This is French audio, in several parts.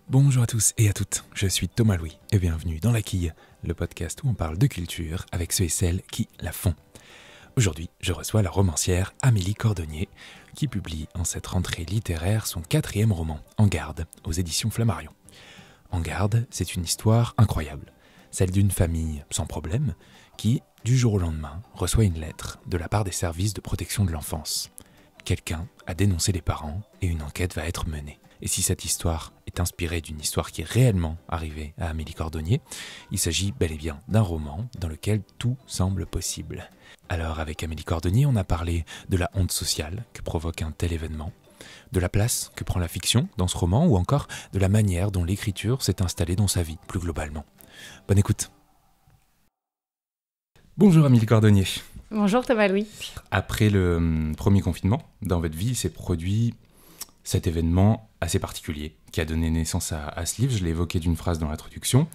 Bonjour à tous et à toutes, je suis Thomas Louis et bienvenue dans La Quille, le podcast où on parle de culture avec ceux et celles qui la font. Aujourd'hui, je reçois la romancière Amélie Cordonnier qui publie en cette rentrée littéraire son 4e roman, En garde, aux éditions Flammarion. En garde, c'est une histoire incroyable, celle d'une famille sans problème qui, du jour au lendemain, reçoit une lettre de la part des services de protection de l'enfance. Quelqu'un a dénoncé les parents et une enquête va être menée. Et si cette histoire est inspirée d'une histoire qui est réellement arrivée à Amélie Cordonnier, il s'agit bel et bien d'un roman dans lequel tout semble possible. Alors avec Amélie Cordonnier, on a parlé de la honte sociale que provoque un tel événement, de la place que prend la fiction dans ce roman ou encore de la manière dont l'écriture s'est installée dans sa vie plus globalement. Bonne écoute. Bonjour Amélie Cordonnier. Bonjour Thomas Louis. Après le premier confinement, dans votre vie, il s'est produit cet événement assez particulier qui a donné naissance à ce livre. Je l'ai évoqué d'une phrase dans l'introduction.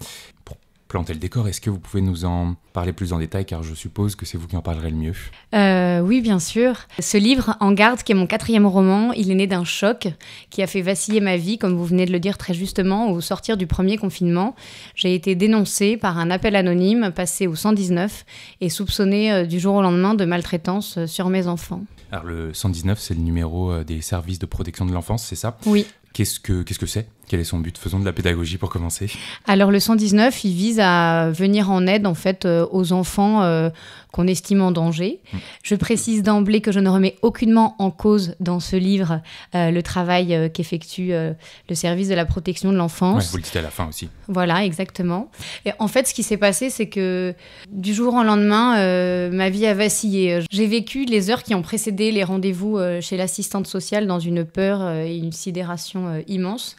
Pour planter le décor, est-ce que vous pouvez nous en parler plus en détail, car je suppose que c'est vous qui en parlerez le mieux. Oui, bien sûr. Ce livre, En garde, qui est mon 4e roman, il est né d'un choc qui a fait vaciller ma vie, comme vous venez de le dire très justement, au sortir du premier confinement. J'ai été dénoncée par un appel anonyme passé au 119 et soupçonnée du jour au lendemain de maltraitance sur mes enfants. Alors le 119, c'est le numéro des services de protection de l'enfance, c'est ça ? Oui. Qu'est-ce que c'est ? Quel est son but ? Faisons de la pédagogie pour commencer. Alors le 119, il vise à venir en aide en fait aux enfants qu'on estime en danger. Je précise d'emblée que je ne remets aucunement en cause dans ce livre le travail qu'effectue le service de la protection de l'enfance. Ouais, vous le dites à la fin aussi. Voilà, exactement. Et en fait, ce qui s'est passé, c'est que du jour au lendemain, ma vie a vacillé. J'ai vécu les heures qui ont précédé les rendez-vous chez l'assistante sociale dans une peur et une sidération immense.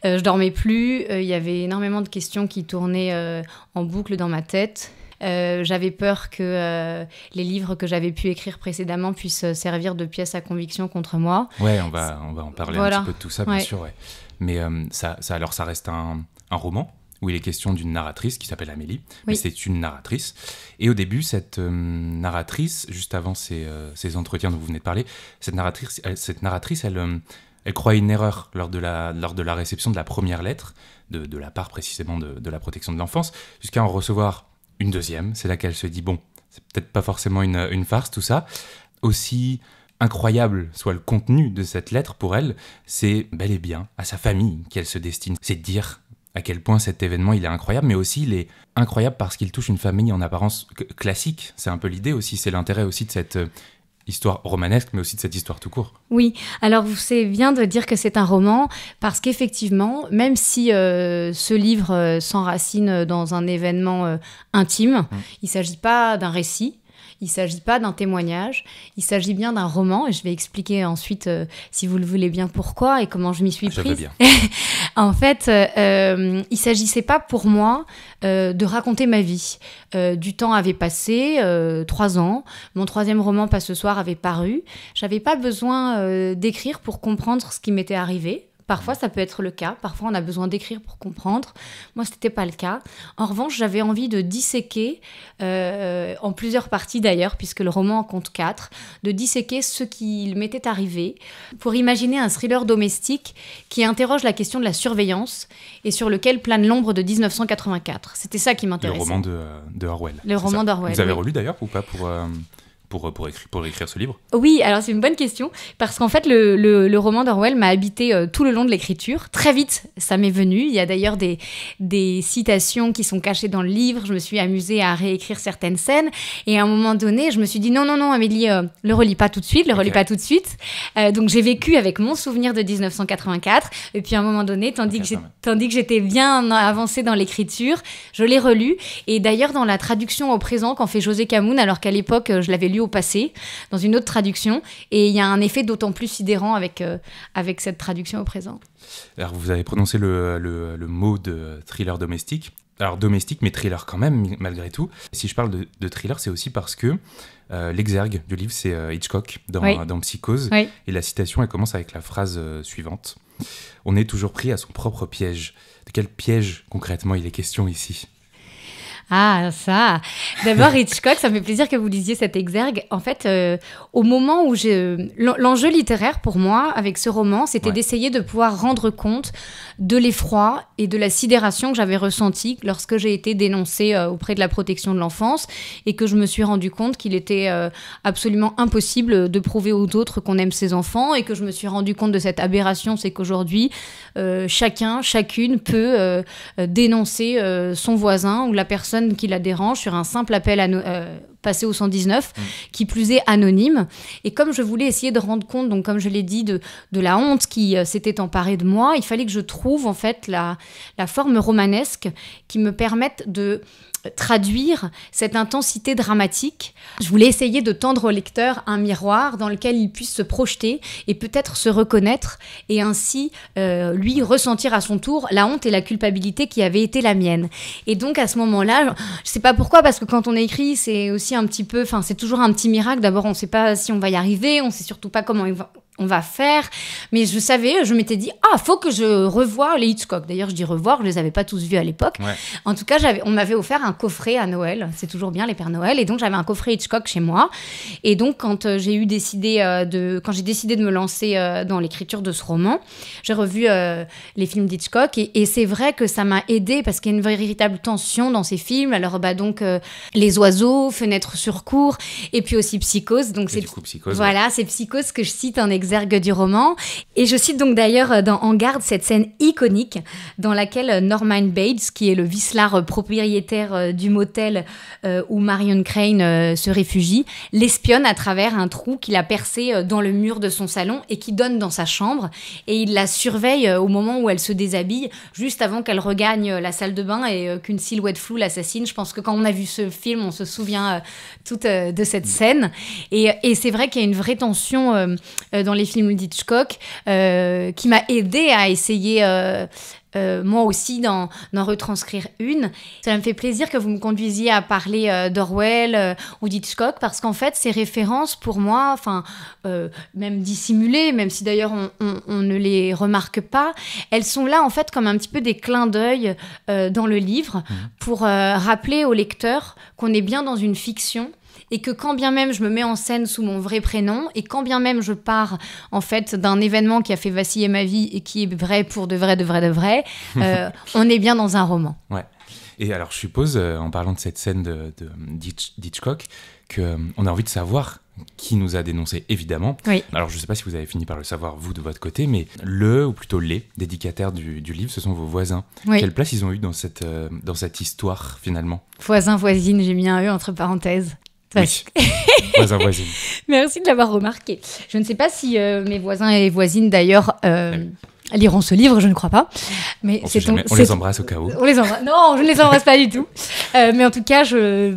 Je dormais plus, il y avait énormément de questions qui tournaient en boucle dans ma tête. J'avais peur que les livres que j'avais pu écrire précédemment puissent servir de pièce à conviction contre moi. Ouais, on va en parler un petit peu de tout ça, bien sûr. Ouais. Mais ça reste un roman où il est question d'une narratrice qui s'appelle Amélie. Oui. Mais c'est une narratrice. Et au début, cette narratrice, juste avant ces entretiens dont vous venez de parler, cette narratrice, elle croit une erreur lors de la réception de la première lettre, de la part précisément de la protection de l'enfance, jusqu'à en recevoir une deuxième. C'est là qu'elle se dit, bon, c'est peut-être pas forcément une farce tout ça. Aussi incroyable soit le contenu de cette lettre pour elle, c'est bel et bien à sa famille qu'elle se destine. C'est de dire à quel point cet événement il est incroyable, mais aussi il est incroyable parce qu'il touche une famille en apparence classique. C'est un peu l'idée aussi, c'est l'intérêt aussi de cette histoire romanesque, mais aussi de cette histoire tout court. Oui, alors c'est bien de dire que c'est un roman, parce qu'effectivement, même si ce livre s'enracine dans un événement intime, il ne s'agit pas d'un récit, il ne s'agit pas d'un témoignage, il s'agit bien d'un roman, et je vais expliquer ensuite, si vous le voulez bien, pourquoi et comment je m'y suis prise. Je veux bien. En fait, il ne s'agissait pas pour moi de raconter ma vie. Du temps avait passé, 3 ans, mon 3e roman, Pas ce soir, avait paru. Je n'avais pas besoin d'écrire pour comprendre ce qui m'était arrivé. Parfois, ça peut être le cas. Parfois, on a besoin d'écrire pour comprendre. Moi, ce n'était pas le cas. En revanche, j'avais envie de disséquer, en plusieurs parties d'ailleurs, puisque le roman en compte 4, de disséquer ce qui m'était arrivé pour imaginer un thriller domestique qui interroge la question de la surveillance et sur lequel plane l'ombre de 1984. C'était ça qui m'intéressait. Le roman de Orwell. Le roman d'Orwell. Vous avez relu d'ailleurs ou pas pour écrire ce livre ? Oui, alors c'est une bonne question, parce qu'en fait, le roman d'Orwell m'a habité tout le long de l'écriture. Très vite, ça m'est venu. Il y a d'ailleurs des citations qui sont cachées dans le livre. Je me suis amusée à réécrire certaines scènes. Et à un moment donné, je me suis dit non, Amélie, le relis pas tout de suite, pas tout de suite. Donc j'ai vécu avec mon souvenir de 1984. Et puis à un moment donné, tandis que j'étais bien avancée dans l'écriture, je l'ai relu. Et d'ailleurs, dans la traduction au présent qu'en fait José Camoun, alors qu'à l'époque, je l'avais lu au passé, dans une autre traduction, et il y a un effet d'autant plus sidérant avec cette traduction au présent. Alors vous avez prononcé le mot de thriller domestique. Alors domestique, mais thriller quand même, malgré tout. Si je parle de thriller, c'est aussi parce que l'exergue du livre, c'est Hitchcock dans Psychose. Oui. Et la citation, elle commence avec la phrase suivante. On est toujours pris à son propre piège. De quel piège, concrètement, il est question ici ? Ah, ça. D'abord, Hitchcock, ça me fait plaisir que vous lisiez cet exergue. En fait, au moment où l'enjeu littéraire pour moi, avec ce roman, c'était d'essayer de pouvoir rendre compte de l'effroi et de la sidération que j'avais ressenti lorsque j'ai été dénoncée auprès de la protection de l'enfance et que je me suis rendu compte qu'il était absolument impossible de prouver aux autres qu'on aime ses enfants, et que je me suis rendu compte de cette aberration, c'est qu'aujourd'hui, chacune peut dénoncer son voisin ou la personne qui la dérange sur un simple appel passer au 119, qui plus est anonyme. Et comme je voulais essayer de rendre compte, donc comme je l'ai dit, de la honte qui s'était emparée de moi, il fallait que je trouve en fait la forme romanesque qui me permette de traduire cette intensité dramatique. Je voulais essayer de tendre au lecteur un miroir dans lequel il puisse se projeter et peut-être se reconnaître, et ainsi lui ressentir à son tour la honte et la culpabilité qui avaient été la mienne. Et donc à ce moment-là, je sais pas pourquoi, parce que quand on écrit, c'est aussi un petit peu, enfin c'est toujours un petit miracle. D'abord, on sait pas si on va y arriver, on sait surtout pas comment on va faire, mais je m'étais dit, faut que je revoie les Hitchcock. D'ailleurs, je dis revoir, je les avais pas tous vus à l'époque. Ouais. En tout cas, on m'avait offert un coffret à Noël, c'est toujours bien les Pères Noël, et donc j'avais un coffret Hitchcock chez moi. Et donc, quand j'ai décidé de me lancer dans l'écriture de ce roman, j'ai revu les films d'Hitchcock, et c'est vrai que ça m'a aidée, parce qu'il y a une véritable tension dans ces films. Alors, Les Oiseaux, Fenêtre sur cour, et puis aussi Psychose. Donc, Psychose. Voilà, c'est Psychose que je cite en exergue du roman. Et je cite donc d'ailleurs dans En garde cette scène iconique dans laquelle Norman Bates, qui est le vicelard propriétaire du motel où Marion Crane se réfugie, l'espionne à travers un trou qu'il a percé dans le mur de son salon et qui donne dans sa chambre. Et il la surveille au moment où elle se déshabille, juste avant qu'elle regagne la salle de bain et qu'une silhouette floue l'assassine. Je pense que quand on a vu ce film, on se souvient de cette scène. Et c'est vrai qu'il y a une vraie tension dans les films d'Hitchcock qui m'a aidée à essayer moi aussi d'en retranscrire une. Ça me fait plaisir que vous me conduisiez à parler d'Orwell ou d'Hitchcock, parce qu'en fait ces références pour moi, même dissimulées, même si d'ailleurs on ne les remarque pas, elles sont là en fait comme un petit peu des clins d'œil dans le livre pour rappeler au lecteur qu'on est bien dans une fiction, et que quand bien même je me mets en scène sous mon vrai prénom, et quand bien même je pars en fait d'un événement qui a fait vaciller ma vie et qui est vrai pour de vrai, on est bien dans un roman. Et alors je suppose, en parlant de cette scène d'Hitchcock, qu'on a envie de savoir qui nous a dénoncé, évidemment. Oui. Alors je ne sais pas si vous avez fini par le savoir vous de votre côté, mais ou plutôt les dédicataires du livre, ce sont vos voisins. Oui. Quelle place ils ont eu dans cette histoire finalement ? Voisins, voisines, j'ai mis un E entre parenthèses. Oui, voisins, voisines. Merci de l'avoir remarqué. Je ne sais pas si mes voisins et voisines, d'ailleurs, liront ce livre, je ne crois pas. Mais on les embrasse au cas où. On les embrasse. Non, je ne les embrasse pas du tout. Mais en tout cas, je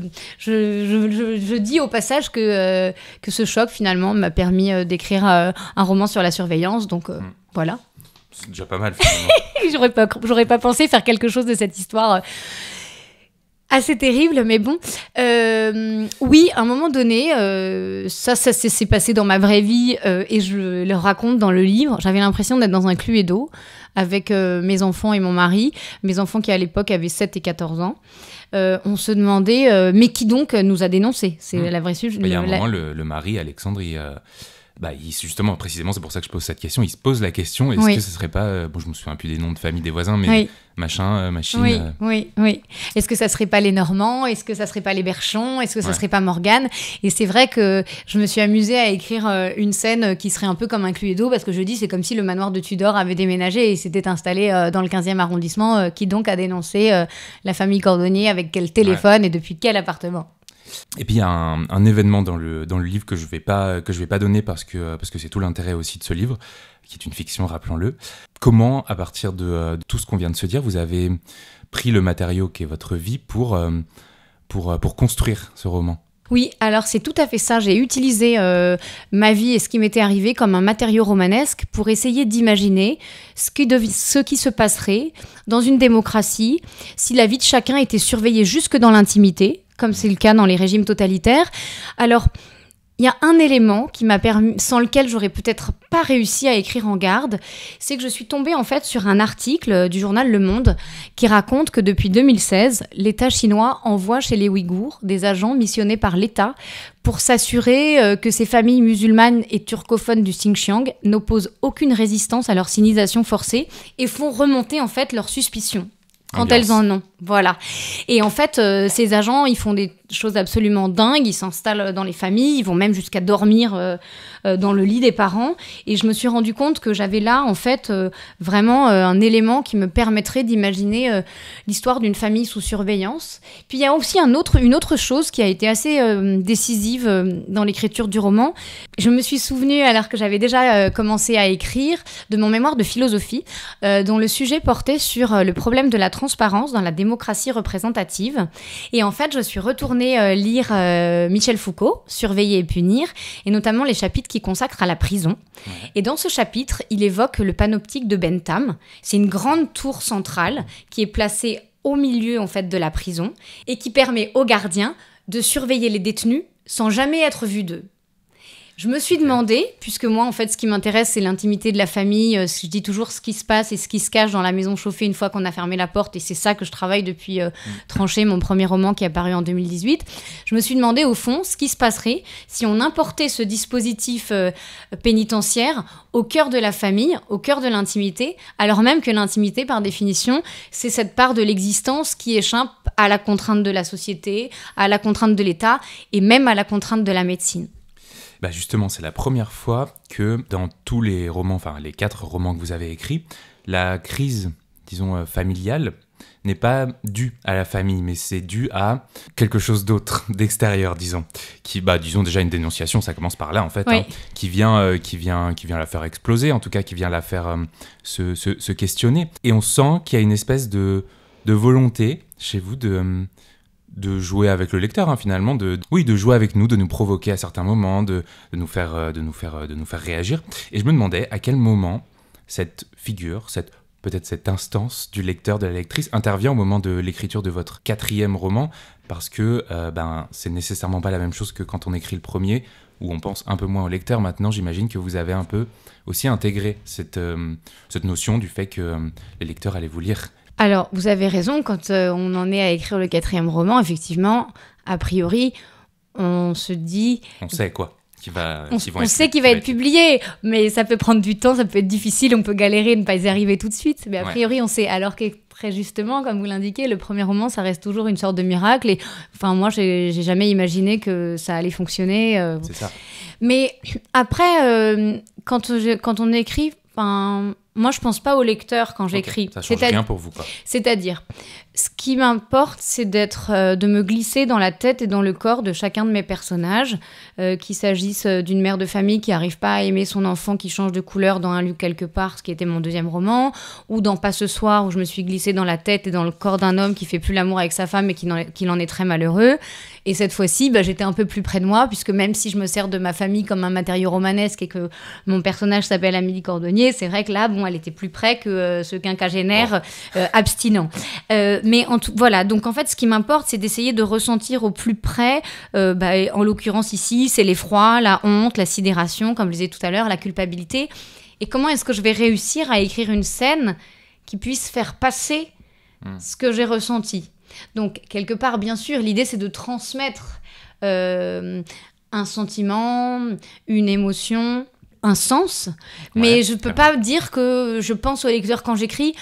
dis au passage que ce choc, finalement, m'a permis d'écrire un roman sur la surveillance. Donc, voilà. C'est déjà pas mal, finalement. J'aurais pas pensé faire quelque chose de cette histoire... assez terrible, mais bon. Oui, à un moment donné, ça s'est passé dans ma vraie vie et je le raconte dans le livre. J'avais l'impression d'être dans un Cluedo avec mes enfants et mon mari. Mes enfants qui, à l'époque, avaient 7 et 14 ans. On se demandait, mais qui donc nous a dénoncés ? C'est la vraie suite. Il y a un moment, le mari, Alexandre, justement, précisément, c'est pour ça que je pose cette question. Il se pose la question, est-ce que ce serait pas... je me souviens plus des noms de famille des voisins, mais machin, machine... Oui. Est-ce que ça serait pas les Normands ? Est-ce que ça serait pas les Berchons ? Est-ce que ça serait pas Morgane ? Et c'est vrai que je me suis amusée à écrire une scène qui serait un peu comme un Cluedo, parce que je dis, c'est comme si le manoir de Tudor avait déménagé et s'était installé dans le 15e arrondissement. Qui donc a dénoncé la famille Cordonnier, avec quel téléphone et depuis quel appartement ? Et puis il y a un événement dans le livre que je vais pas donner parce que c'est tout l'intérêt aussi de ce livre, qui est une fiction, rappelons-le. Comment, à partir de tout ce qu'on vient de se dire, vous avez pris le matériau qui est votre vie pour construire ce roman ? Oui, alors c'est tout à fait ça. J'ai utilisé ma vie et ce qui m'était arrivé comme un matériau romanesque pour essayer d'imaginer ce qui se passerait dans une démocratie si la vie de chacun était surveillée jusque dans l'intimité, comme c'est le cas dans les régimes totalitaires. Alors, il y a un élément qui m'a permis, sans lequel j'aurais peut-être pas réussi à écrire en garde, c'est que je suis tombée en fait sur un article du journal Le Monde qui raconte que depuis 2016, l'État chinois envoie chez les Ouïghours des agents missionnés par l'État pour s'assurer que ces familles musulmanes et turcophones du Xinjiang n'opposent aucune résistance à leur sinisation forcée et font remonter en fait leurs suspicions. Quand elles en ont, voilà. Et en fait, ces agents, ils font des choses absolument dingues. Ils s'installent dans les familles, ils vont même jusqu'à dormir dans le lit des parents. Et je me suis rendu compte que j'avais là, en fait, vraiment un élément qui me permettrait d'imaginer l'histoire d'une famille sous surveillance. Puis il y a aussi une autre chose qui a été assez décisive dans l'écriture du roman. Je me suis souvenue, alors que j'avais déjà commencé à écrire, de mon mémoire de philosophie, dont le sujet portait sur le problème de la transparence dans la démocratie représentative. Et en fait, je suis retournée lire Michel Foucault, Surveiller et punir, et notamment les chapitres qui consacrent à la prison. Ouais. Et dans ce chapitre, il évoque le panoptique de Bentham. C'est une grande tour centrale qui est placée au milieu en fait de la prison et qui permet aux gardiens de surveiller les détenus sans jamais être vus d'eux. Je me suis demandé, puisque moi, en fait, ce qui m'intéresse, c'est l'intimité de la famille. Je dis toujours ce qui se passe et ce qui se cache dans la maison chauffée une fois qu'on a fermé la porte. Et c'est ça que je travaille depuis Tranché, mon premier roman qui est apparu en 2018. Je me suis demandé, au fond, ce qui se passerait si on importait ce dispositif pénitentiaire au cœur de la famille, au cœur de l'intimité, alors même que l'intimité, par définition, c'est cette part de l'existence qui échappe à la contrainte de la société, à la contrainte de l'État et même à la contrainte de la médecine. Bah justement, c'est la première fois que dans tous les romans, enfin les 4 romans que vous avez écrits, la crise, disons, familiale n'est pas due à la famille, mais c'est dû à quelque chose d'autre, d'extérieur, disons. Qui, disons déjà une dénonciation, ça commence par là en fait, oui. Qui vient la faire exploser, en tout cas qui vient la faire se questionner. Et on sent qu'il y a une espèce de volonté chez vous de jouer avec le lecteur, finalement, de jouer avec nous, de nous provoquer à certains moments, de nous faire réagir. Et je me demandais à quel moment cette figure, peut-être cette instance du lecteur, de la lectrice, intervient au moment de l'écriture de votre 4e roman, parce que c'est nécessairement pas la même chose que quand on écrit le premier, où on pense un peu moins au lecteur. Maintenant, j'imagine que vous avez un peu aussi intégré cette notion du fait que les lecteurs allaient vous lire. Alors, vous avez raison, quand on en est à écrire le 4e roman, effectivement, a priori, on se dit... On sait quoi on sait qu'il va être publié, mais ça peut prendre du temps, ça peut être difficile, on peut galérer, ne pas y arriver tout de suite, mais a priori, on sait. Alors que, très justement, comme vous l'indiquez, le premier roman, ça reste toujours une sorte de miracle, et enfin, moi, j'ai jamais imaginé que ça allait fonctionner. C'est ça. Mais après, quand on écrit... Moi, je pense pas au lecteur quand j'écris. Ça change rien pour vous, quoi. C'est-à-dire, ce qui m'importe, c'est de me glisser dans la tête et dans le corps de chacun de mes personnages, qu'il s'agisse d'une mère de famille qui n'arrive pas à aimer son enfant qui change de couleur dans Un lieu quelque part, ce qui était mon 2e roman, ou dans Pas ce soir, où je me suis glissée dans la tête et dans le corps d'un homme qui fait plus l'amour avec sa femme et qui en est très malheureux. Et cette fois-ci, j'étais un peu plus près de moi, puisque même si je me sers de ma famille comme un matériau romanesque et que mon personnage s'appelle Amélie Cordonnier, c'est vrai que là, elle était plus près que ce quinquagénaire abstinent. Mais voilà, donc en fait, ce qui m'importe, c'est d'essayer de ressentir au plus près, en l'occurrence ici, c'est l'effroi, la honte, la sidération, comme je disais tout à l'heure, la culpabilité. Et comment est-ce que je vais réussir à écrire une scène qui puisse faire passer ce que j'ai ressenti ? Donc, quelque part, bien sûr, l'idée, c'est de transmettre un sentiment, une émotion, un sens. Mais je ne peux pas dire que je pense au lecteur quand j'écris.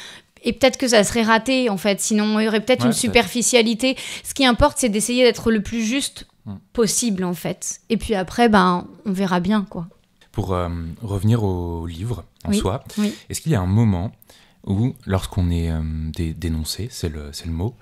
Et peut-être que ça serait raté, en fait. Sinon, il y aurait peut-être une superficialité. Ce qui importe, c'est d'essayer d'être le plus juste possible, en fait. Et puis après, on verra bien, quoi. Pour revenir au livre en soi, est-ce qu'il y a un moment où, lorsqu'on est dénoncé, c'est le mot,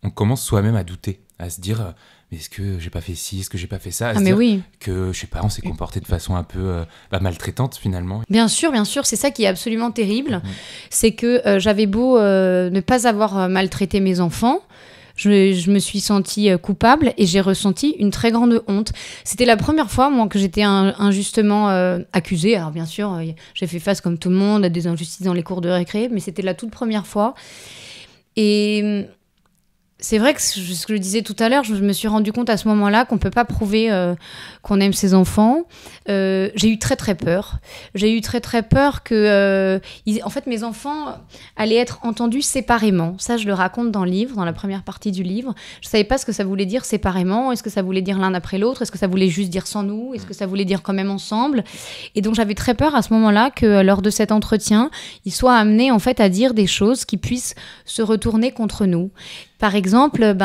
on commence soi-même à douter, à se dire mais est-ce que j'ai pas fait ci, est-ce que j'ai pas fait ça, à se dire que je sais pas, on s'est comporté de façon un peu maltraitante finalement. Bien sûr, c'est ça qui est absolument terrible, c'est que j'avais beau ne pas avoir maltraité mes enfants, je me suis sentie coupable et j'ai ressenti une très grande honte. C'était la première fois, moi, que j'étais injustement accusée. Alors, bien sûr, j'ai fait face, comme tout le monde, à des injustices dans les cours de récré, mais c'était la toute première fois. Et C'est vrai que ce que je disais tout à l'heure, je me suis rendu compte à ce moment-là qu'on ne peut pas prouver qu'on aime ses enfants. J'ai eu très très peur. J'ai eu très très peur que en fait, mes enfants allaient être entendus séparément. Ça, je le raconte dans le livre, dans la première partie du livre. Je ne savais pas ce que ça voulait dire séparément. Est-ce que ça voulait dire l'un après l'autre? Est-ce que ça voulait juste dire sans nous? Est-ce que ça voulait dire quand même ensemble? Et donc, j'avais très peur à ce moment-là que lors de cet entretien, ils soient amenés en fait à dire des choses qui puissent se retourner contre nous. Par exemple,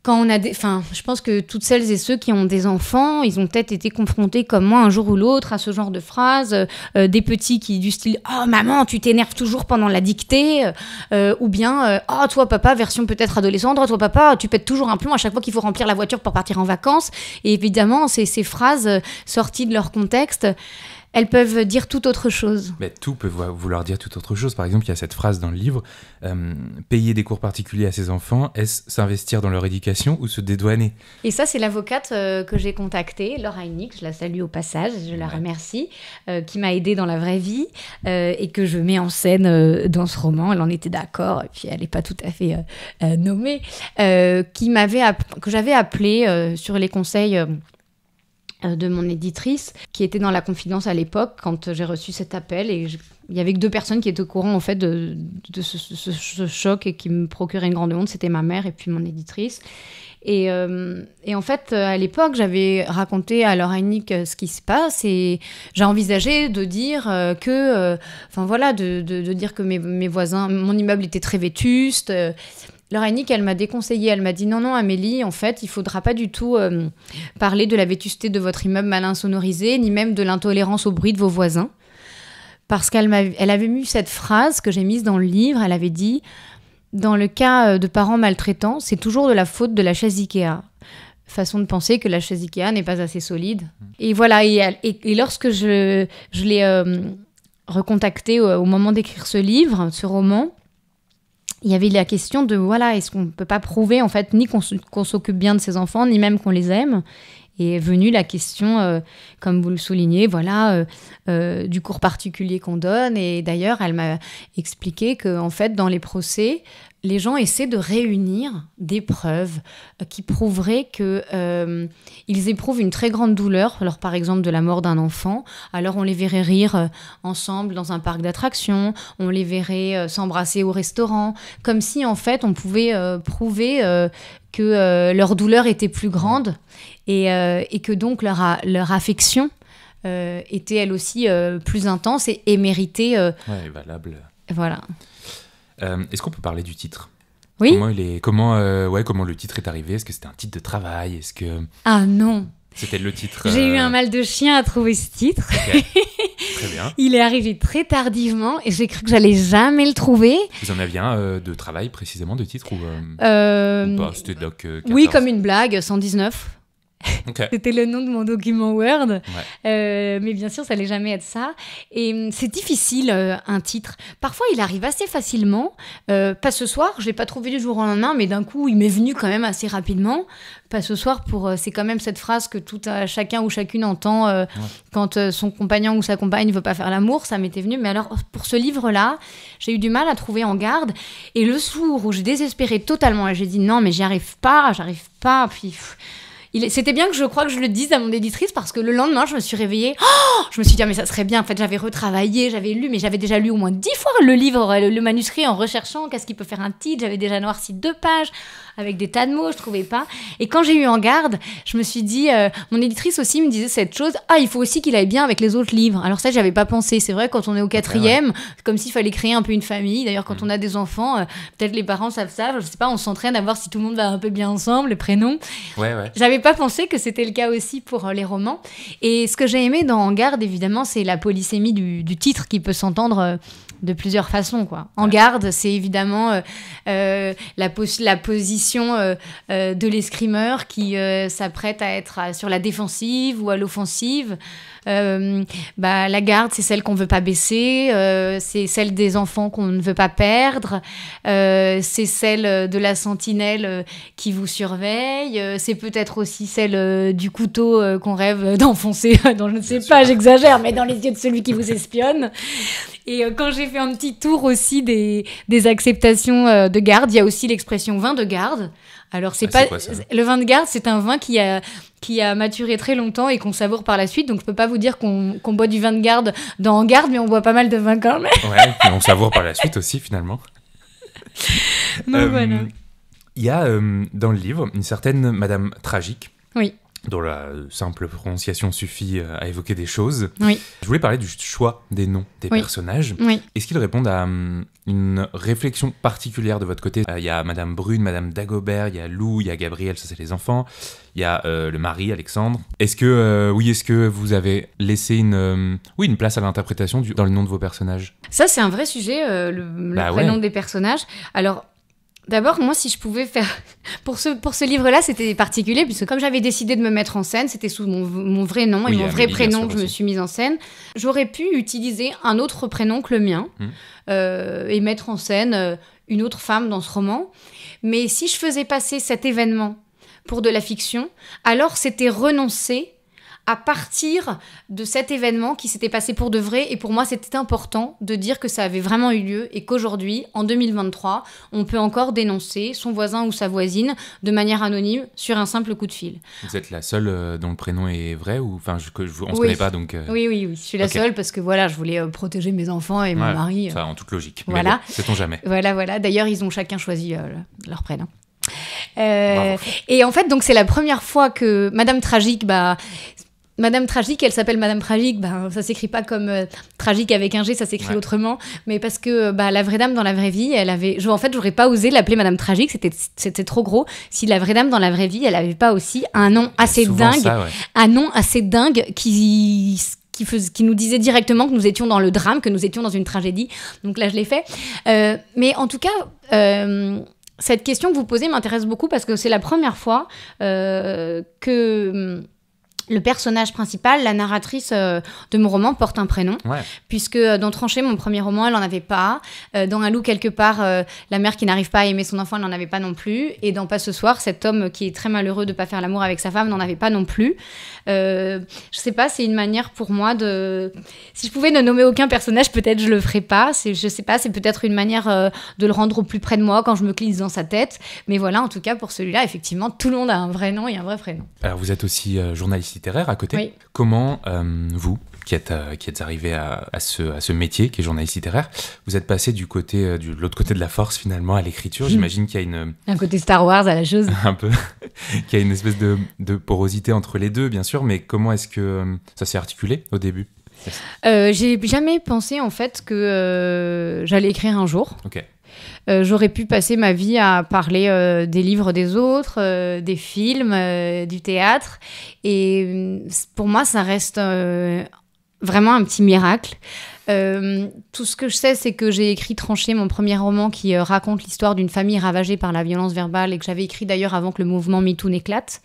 quand on a je pense que toutes celles et ceux qui ont des enfants, ils ont peut-être été confrontés comme moi un jour ou l'autre à ce genre de phrases, des petits qui du style « Oh maman, tu t'énerves toujours pendant la dictée » ou bien « Oh toi papa, version peut-être adolescente, oh toi papa, tu pètes toujours un plomb à chaque fois qu'il faut remplir la voiture pour partir en vacances ». Et évidemment, ces phrases sorties de leur contexte, elles peuvent dire tout autre chose. Mais tout peut vouloir dire tout autre chose. Par exemple, il y a cette phrase dans le livre, payer des cours particuliers à ses enfants, est-ce s'investir dans leur éducation ou se dédouaner? Et ça, c'est l'avocate que j'ai contactée, Laura Hennig, je la salue au passage, je la remercie, qui m'a aidée dans la vraie vie et que je mets en scène dans ce roman. Elle en était d'accord, et puis elle n'est pas tout à fait nommée, que j'avais appelée sur les conseils de mon éditrice, qui était dans la confidence à l'époque quand j'ai reçu cet appel, et il y avait que 2 personnes qui étaient au courant en fait de ce choc et qui me procuraient une grande honte, c'était ma mère et puis mon éditrice. Et en fait, à l'époque, j'avais raconté à Laura Hennig ce qui se passe, et j'ai envisagé de dire de dire que mes voisins, mon immeuble était très vétuste. Laura Hennig, elle m'a déconseillé, elle m'a dit non Amélie, en fait, il faudra pas du tout parler de la vétusté de votre immeuble mal insonorisé, ni même de l'intolérance au bruit de vos voisins. Parce qu'elle avait mis cette phrase que j'ai mise dans le livre, elle avait dit « Dans le cas de parents maltraitants, c'est toujours de la faute de la chaise Ikea ». Façon de penser que la chaise Ikea n'est pas assez solide. Et voilà, et lorsque je l'ai recontactée au moment d'écrire ce livre, ce roman, il y avait la question de, est-ce qu'on ne peut pas prouver, en fait, ni qu'on s'occupe bien de ses enfants, ni même qu'on les aime? Et est venue la question, comme vous le soulignez, du cours particulier qu'on donne. Et d'ailleurs, elle m'a expliqué qu'en fait, dans les procès, les gens essaient de réunir des preuves qui prouveraient qu'ils éprouvent une très grande douleur, alors par exemple de la mort d'un enfant. Alors on les verrait rire ensemble dans un parc d'attractions, on les verrait s'embrasser au restaurant, comme si en fait on pouvait prouver que leur douleur était plus grande et que donc leur affection était elle aussi plus intense et méritée. Valable. Voilà. Est-ce qu'on peut parler du titre? Oui. Comment le titre est arrivé? Est-ce que c'était un titre de travail? Ah non. C'était le titre. J'ai eu un mal de chien à trouver ce titre. Okay. Très bien. Il est arrivé très tardivement et j'ai cru que j'allais jamais le trouver. Vous en aviez un de travail précisément, de titre ou pas? C'était Doc 14. Oui, comme une blague, 119. Okay. C'était le nom de mon document Word, mais bien sûr ça n'allait jamais être ça, et c'est difficile un titre, parfois il arrive assez facilement, pas ce soir, je l'ai pas trouvé du jour au lendemain, mais d'un coup il m'est venu quand même assez rapidement, pas ce soir, c'est quand même cette phrase que chacun ou chacune entend quand son compagnon ou sa compagne ne veut pas faire l'amour, ça m'était venu, mais alors pour ce livre-là, j'ai eu du mal à trouver En garde, et le jour où j'ai désespéré totalement, et j'ai dit non mais j'y arrive pas, puis... C'était bien que je crois que je le dise à mon éditrice, parce que le lendemain, je me suis réveillée. Je me suis dit, mais ça serait bien. En fait, j'avais retravaillé, j'avais lu, mais j'avais déjà lu au moins 10 fois le livre, le manuscrit, en recherchant qu'est-ce qui peut faire un titre. J'avais déjà noirci 2 pages avec des tas de mots, je trouvais pas. Et quand j'ai eu En garde, je me suis dit, mon éditrice aussi me disait cette chose, il faut aussi qu'il aille bien avec les autres livres. Alors ça, j'avais pas pensé. C'est vrai, quand on est au 4e, c'est comme s'il fallait créer un peu une famille. D'ailleurs, quand on a des enfants, peut-être les parents savent ça, je sais pas, on s'entraîne à voir si tout le monde va un peu bien ensemble, les prénoms. Ouais. J'avais pas pensé que c'était le cas aussi pour les romans. Et ce que j'ai aimé dans En garde, évidemment, c'est la polysémie du titre qui peut s'entendre de plusieurs façons, quoi. En garde, c'est évidemment la position de l'escrimeur qui s'apprête à être sur la défensive ou à l'offensive. La garde, c'est celle qu'on ne veut pas baisser, c'est celle des enfants qu'on ne veut pas perdre, c'est celle de la sentinelle qui vous surveille, c'est peut-être aussi celle du couteau qu'on rêve d'enfoncer dans, je ne sais pas, j'exagère, mais dans les yeux de celui qui vous espionne. Et quand j'ai fait un petit tour aussi des acceptations de garde, il y a aussi l'expression vin de garde. Alors, c'est quoi, ça ? Le vin de garde, c'est un vin qui a maturé très longtemps et qu'on savoure par la suite. Donc, je peux pas vous dire qu'on boit du vin de garde dans garde, mais on boit pas mal de vin quand même. Ouais, et on savoure par la suite aussi, finalement. Donc, voilà. Il y a dans le livre une certaine Madame Tragique. Oui. Dont la simple prononciation suffit à évoquer des choses. Oui. Je voulais parler du choix des noms des personnages. Oui. Est-ce qu'ils répondent à une réflexion particulière de votre côté ? Il y a Madame Brune, Madame Dagobert, il y a Lou, il y a Gabriel, ça c'est les enfants. Il y a le mari, Alexandre. Est-ce que vous avez laissé une place à l'interprétation dans le nom de vos personnages ? Ça, c'est un vrai sujet, le prénom des personnages. Alors, d'abord, moi, si je pouvais faire... Pour ce livre-là, c'était particulier, puisque comme j'avais décidé de me mettre en scène, c'était sous mon vrai nom et mon vrai prénom que je me suis mise en scène. J'aurais pu utiliser un autre prénom que le mien et mettre en scène une autre femme dans ce roman. Mais si je faisais passer cet événement pour de la fiction, alors c'était renoncer à partir de cet événement qui s'était passé pour de vrai. Et pour moi, c'était important de dire que ça avait vraiment eu lieu et qu'aujourd'hui, en 2023, on peut encore dénoncer son voisin ou sa voisine de manière anonyme sur un simple coup de fil. Vous êtes la seule dont le prénom est vrai ou on se connaît pas donc. Oui, je suis la seule parce que voilà, je voulais protéger mes enfants et mon mari. Enfin, en toute logique. Voilà. Mais bon, sait-on jamais. Voilà. D'ailleurs, ils ont chacun choisi leur prénom. Et en fait, donc c'est la première fois que Madame Tragique, Madame Tragique, elle s'appelle Madame Tragique, ça s'écrit pas comme tragique avec un G, ça s'écrit autrement, mais parce que la vraie dame dans la vraie vie, j'aurais pas osé l'appeler Madame Tragique, c'était trop gros. Si la vraie dame dans la vraie vie, elle avait pas aussi un nom assez dingue, un nom assez dingue qui nous disait directement que nous étions dans le drame, que nous étions dans une tragédie. Donc là, je l'ai fait. Mais en tout cas... cette question que vous posez m'intéresse beaucoup parce que c'est la première fois que le personnage principal, la narratrice de mon roman, porte un prénom. Ouais. Puisque dans Tranché, mon premier roman, elle n'en avait pas. Dans Un loup quelque part, la mère qui n'arrive pas à aimer son enfant, elle n'en avait pas non plus. Et dans Pas ce soir, cet homme qui est très malheureux de ne pas faire l'amour avec sa femme n'en avait pas non plus. Je sais pas, c'est une manière pour moi de... Si je pouvais ne nommer aucun personnage, peut-être je le ferais pas. Je sais pas, c'est peut-être une manière de le rendre au plus près de moi quand je me glisse dans sa tête. Mais voilà, en tout cas, pour celui-là, effectivement, tout le monde a un vrai nom et un vrai prénom. Alors, vous êtes aussi journaliste littéraire à côté. Oui. Comment vous, qui êtes arrivé à ce métier qui est journaliste littéraire, vous êtes passé de l'autre côté de la force finalement à l'écriture. J'imagine qu'il y a un côté Star Wars à la chose. Un peu. Qu'il y a une espèce de porosité entre les deux, bien sûr, mais comment est-ce que ça s'est articulé au début ? J'ai jamais pensé en fait que j'allais écrire un jour. Ok. J'aurais pu passer ma vie à parler des livres des autres, des films, du théâtre. Et pour moi, ça reste vraiment un petit miracle. Tout ce que je sais, c'est que j'ai écrit Tranché, mon premier roman qui raconte l'histoire d'une famille ravagée par la violence verbale et que j'avais écrit d'ailleurs avant que le mouvement MeToo n'éclate.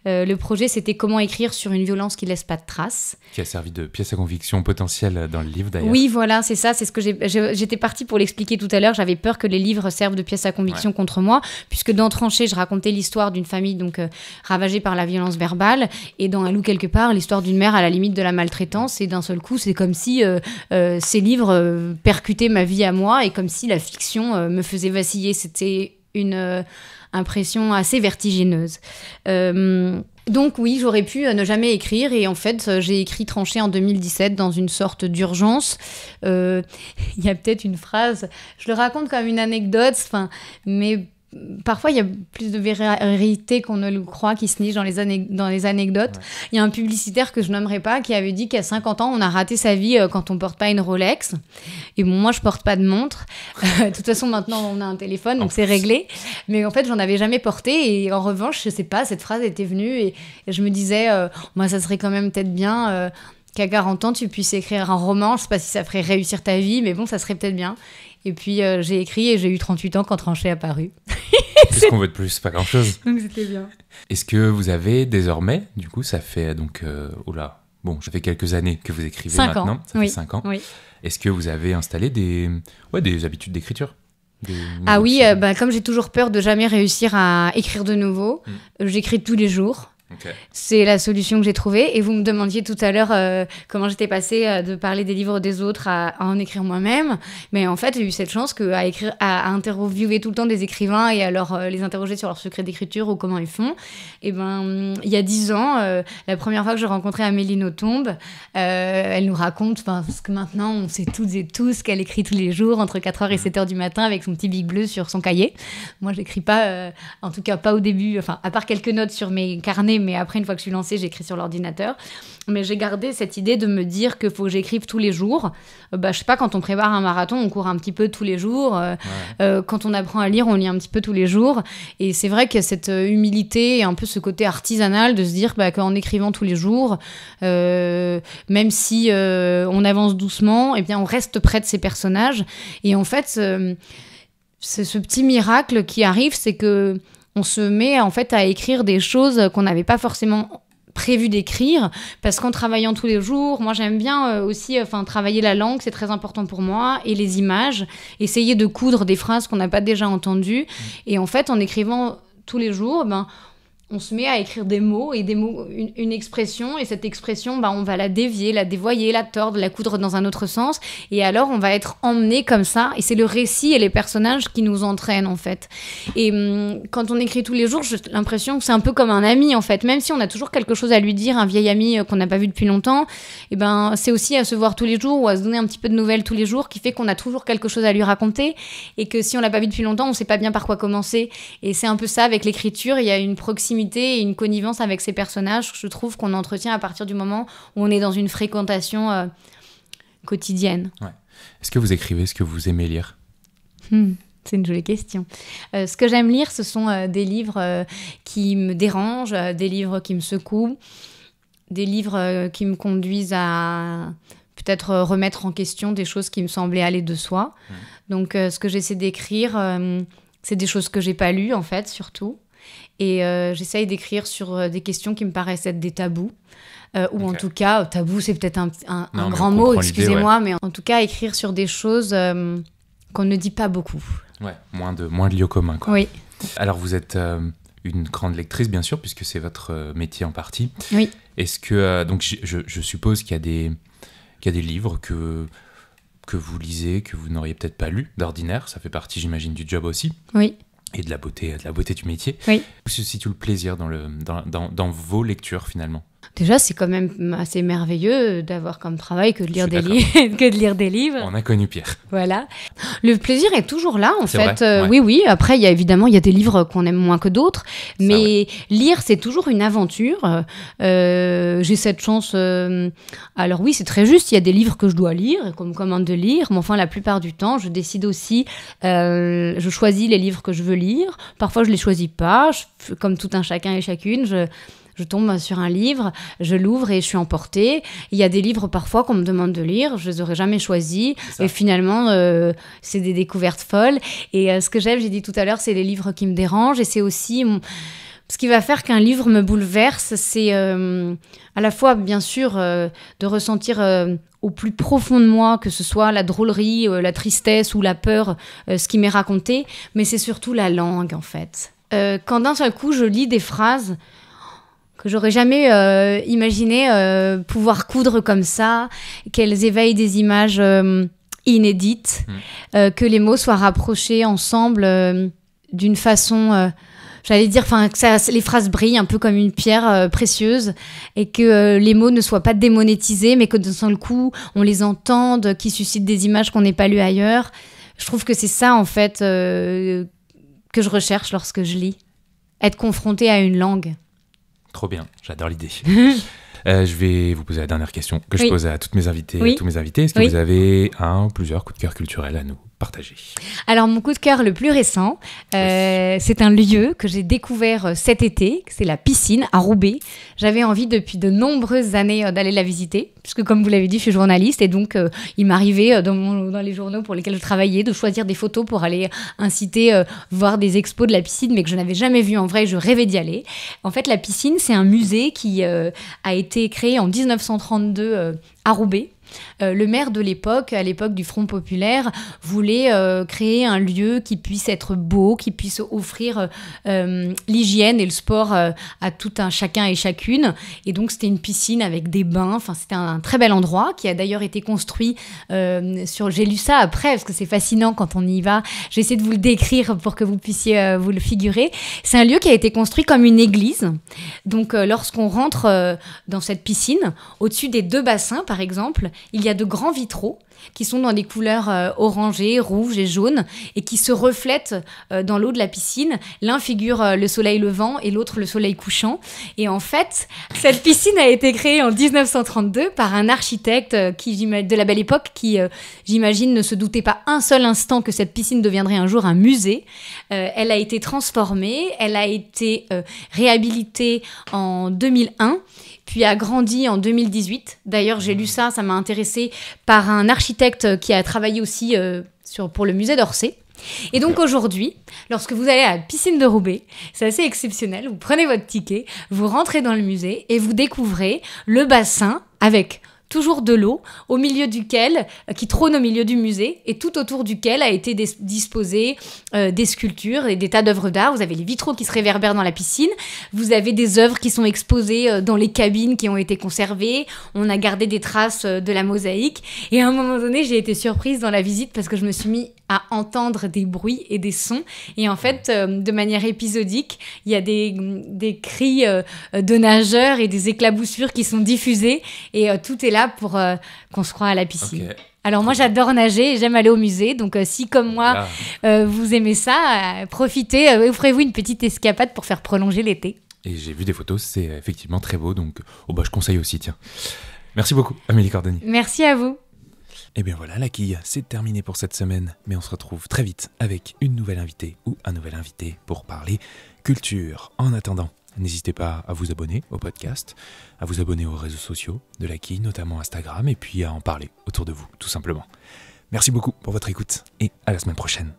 Le projet, c'était comment écrire sur une violence qui ne laisse pas de traces. Qui a servi de pièce à conviction potentielle dans le livre, d'ailleurs. Oui, voilà, c'est ça. C'est ce que j'étais partie pour l'expliquer tout à l'heure. J'avais peur que les livres servent de pièce à conviction contre moi, puisque dans Tranché, je racontais l'histoire d'une famille donc ravagée par la violence verbale, et dans Un loup quelque part, l'histoire d'une mère à la limite de la maltraitance. Et d'un seul coup, c'est comme si ces livres percutaient ma vie à moi, et comme si la fiction me faisait vaciller. C'était une... impression assez vertigineuse. Donc oui, j'aurais pu ne jamais écrire et en fait, j'ai écrit Tranché en 2017 dans une sorte d'urgence. Il y a peut-être une phrase, je le raconte comme une anecdote, mais parfois il y a plus de vérité qu'on ne le croit qui se niche dans les anecdotes. Ouais. Il y a un publicitaire que je nommerai pas qui avait dit qu'à 50 ans, on a raté sa vie quand on porte pas une Rolex. Et bon, moi, je porte pas de montre. De toute façon, maintenant, on a un téléphone, donc c'est réglé. Mais en fait, j'en avais jamais porté. Et en revanche, je sais pas, cette phrase était venue et je me disais, moi, ça serait quand même peut-être bien qu'à 40 ans, tu puisses écrire un roman. Je sais pas si ça ferait réussir ta vie, mais bon, ça serait peut-être bien. Et puis, j'ai écrit et j'ai eu 38 ans quand Tranché est apparu. Qu'est-ce qu'on veut de plus ? Pas grand-chose. Donc, c'était bien. Est-ce que vous avez désormais, du coup, ça fait donc Bon, ça fait quelques années que vous écrivez 5 maintenant. ans. Ça fait 5 ans. Oui. Est-ce que vous avez installé des habitudes d'écriture? Ah oui, comme j'ai toujours peur de jamais réussir à écrire de nouveau, j'écris tous les jours. Okay. C'est la solution que j'ai trouvée. Et vous me demandiez tout à l'heure comment j'étais passée de parler des livres des autres à en écrire moi-même. Mais en fait, j'ai eu cette chance à interviewer tout le temps des écrivains et à les interroger sur leur secret d'écriture ou comment ils font. Et il y a 10 ans, la première fois que j'ai rencontré Amélie Nothomb, elle nous raconte, parce que maintenant, on sait toutes et tous qu'elle écrit tous les jours entre 4h et 7h du matin avec son petit bic bleu sur son cahier. Moi, j'écris pas, en tout cas pas au début, à part quelques notes sur mes carnets, mais après, une fois que je suis lancée, j'écris sur l'ordinateur. Mais j'ai gardé cette idée de me dire qu'il faut que j'écrive tous les jours. Je sais pas, quand on prépare un marathon, on court un petit peu tous les jours. Quand on apprend à lire, on lit un petit peu tous les jours. Et c'est vrai qu'il y a cette humilité et un peu ce côté artisanal de se dire qu'en écrivant tous les jours, même si on avance doucement, eh bien, on reste près de ces personnages. Et en fait, c'est ce petit miracle qui arrive, c'est que on se met en fait à écrire des choses qu'on n'avait pas forcément prévu d'écrire, parce qu'en travaillant tous les jours, moi j'aime bien aussi travailler la langue, c'est très important pour moi, et les images, essayer de coudre des phrases qu'on n'a pas déjà entendues. Et en fait, en écrivant tous les jours, on se met à écrire des mots, une expression, et cette expression, on va la dévier, la dévoyer, la tordre, la coudre dans un autre sens, et alors on va être emmené comme ça, et c'est le récit et les personnages qui nous entraînent en fait. Et quand on écrit tous les jours, j'ai l'impression que c'est un peu comme un ami en fait, même si on a toujours quelque chose à lui dire, un vieil ami qu'on n'a pas vu depuis longtemps, et c'est aussi à se voir tous les jours ou à se donner un petit peu de nouvelles tous les jours qui fait qu'on a toujours quelque chose à lui raconter, et que si on l'a pas vu depuis longtemps, on sait pas bien par quoi commencer. Et c'est un peu ça avec l'écriture, il y a une proximité et une connivence avec ces personnages, je trouve qu'on entretient à partir du moment où on est dans une fréquentation quotidienne. Ouais. Est-ce que vous écrivez ce que vous aimez lire? C'est une jolie question. Ce que j'aime lire, ce sont des livres qui me dérangent, des livres qui me secouent, des livres qui me conduisent à peut-être remettre en question des choses qui me semblaient aller de soi. Donc ce que j'essaie d'écrire, c'est des choses que j'ai pas lues en fait, surtout. Et j'essaye d'écrire sur des questions qui me paraissent être des tabous. Ou en tout cas, tabou, c'est peut-être un grand mot, excusez-moi, mais en tout cas, écrire sur des choses qu'on ne dit pas beaucoup. Ouais, moins de lieux communs, quoi. Oui. Alors, vous êtes une grande lectrice, bien sûr, puisque c'est votre métier en partie. Oui. Est-ce que... donc, je suppose qu'il y a des livres que vous lisez, que vous n'auriez peut-être pas lus d'ordinaire. Ça fait partie, j'imagine, du job aussi. Oui. Et de la beauté du métier. Oui. Où se situe le plaisir dans vos lectures, finalement? Déjà, c'est quand même assez merveilleux d'avoir comme travail que de lire des livres. On a connu pire. Voilà. Le plaisir est toujours là, en fait. Vrai, ouais. Oui. Après, il y a des livres qu'on aime moins que d'autres. Mais lire, c'est toujours une aventure. J'ai cette chance... Alors oui, c'est très juste. Il y a des livres que je dois lire, qu'on me commande de lire. Mais enfin, la plupart du temps, je décide aussi... je choisis les livres que je veux lire. Parfois, je ne les choisis pas. Comme tout un chacun et chacune, je tombe sur un livre, je l'ouvre et je suis emportée. Il y a des livres parfois qu'on me demande de lire, je ne les aurais jamais choisis. Et finalement, c'est des découvertes folles. Et ce que j'aime, j'ai dit tout à l'heure, c'est les livres qui me dérangent. Et c'est aussi... Ce qui va faire qu'un livre me bouleverse, c'est à la fois, bien sûr, de ressentir au plus profond de moi, que ce soit la drôlerie, la tristesse ou la peur, ce qui m'est raconté. Mais c'est surtout la langue, en fait. Quand d'un seul coup, je lis des phrases... que j'aurais jamais imaginé pouvoir coudre comme ça, qu'elles éveillent des images inédites, que les mots soient rapprochés ensemble d'une façon, j'allais dire, que les phrases brillent un peu comme une pierre précieuse, et que les mots ne soient pas démonétisés, mais que d'un seul coup, on les entende, qui suscitent des images qu'on n'ait pas lues ailleurs. Je trouve que c'est ça, en fait, que je recherche lorsque je lis. Être confrontée à une langue. Trop bien, j'adore l'idée. Je vais vous poser la dernière question que je pose à toutes mes invités et tous mes invités. Est-ce que vous avez un ou plusieurs coups de cœur culturels à nous partager. Alors, mon coup de cœur le plus récent, c'est un lieu que j'ai découvert cet été, c'est la piscine à Roubaix. J'avais envie depuis de nombreuses années d'aller la visiter, puisque comme vous l'avez dit, je suis journaliste et donc il m'arrivait dans les journaux pour lesquels je travaillais de choisir des photos pour aller inciter, voir des expos de la piscine, mais que je n'avais jamais vu en vrai, je rêvais d'y aller. En fait, la piscine, c'est un musée qui a été créé en 1932 à Roubaix. Le maire de l'époque, à l'époque du Front populaire, voulait créer un lieu qui puisse être beau, qui puisse offrir l'hygiène et le sport à tout un chacun et chacune. Et donc, c'était une piscine avec des bains. Enfin, c'était un très bel endroit qui a d'ailleurs été construit j'ai lu ça après, parce que c'est fascinant quand on y va. J'ai essayé de vous le décrire pour que vous puissiez vous le figurer. C'est un lieu qui a été construit comme une église. Donc, lorsqu'on rentre dans cette piscine, au-dessus des 2 bassins, par exemple, il y a de grands vitraux qui sont dans des couleurs orangées, rouges et jaunes et qui se reflètent dans l'eau de la piscine. L'un figure le soleil levant et l'autre le soleil couchant. Et en fait, cette piscine a été créée en 1932 par un architecte de la belle époque qui, j'imagine, ne se doutait pas un seul instant que cette piscine deviendrait un jour un musée. Elle a été transformée, elle a été réhabilitée en 2001. Puis a grandi en 2018. D'ailleurs, j'ai lu ça m'a intéressée, par un architecte qui a travaillé aussi pour le musée d'Orsay. Et donc aujourd'hui, lorsque vous allez à la piscine de Roubaix, c'est assez exceptionnel, vous prenez votre ticket, vous rentrez dans le musée et vous découvrez le bassin avec toujours de l'eau, qui trône au milieu du musée, et tout autour duquel a été disposé des sculptures et des tas d'œuvres d'art. Vous avez les vitraux qui se réverbèrent dans la piscine, vous avez des œuvres qui sont exposées dans les cabines qui ont été conservées, on a gardé des traces de la mosaïque, et à un moment donné, j'ai été surprise dans la visite parce que je me suis mis à entendre des bruits et des sons, et en fait, de manière épisodique, il y a des cris de nageurs et des éclaboussures qui sont diffusés, et tout est là pour qu'on se croie à la piscine. Okay. Alors moi j'adore nager et j'aime aller au musée, donc si comme moi vous aimez ça, profitez, offrez-vous une petite escapade pour faire prolonger l'été. Et j'ai vu des photos, c'est effectivement très beau, donc je conseille aussi, tiens. Merci beaucoup Amélie Cordonnier. Merci à vous. Et bien voilà, la quille, c'est terminé pour cette semaine, mais on se retrouve très vite avec une nouvelle invitée ou un nouvel invité pour parler culture. En attendant, n'hésitez pas à vous abonner au podcast, à vous abonner aux réseaux sociaux de la quille, notamment Instagram, et puis à en parler autour de vous, tout simplement. Merci beaucoup pour votre écoute et à la semaine prochaine.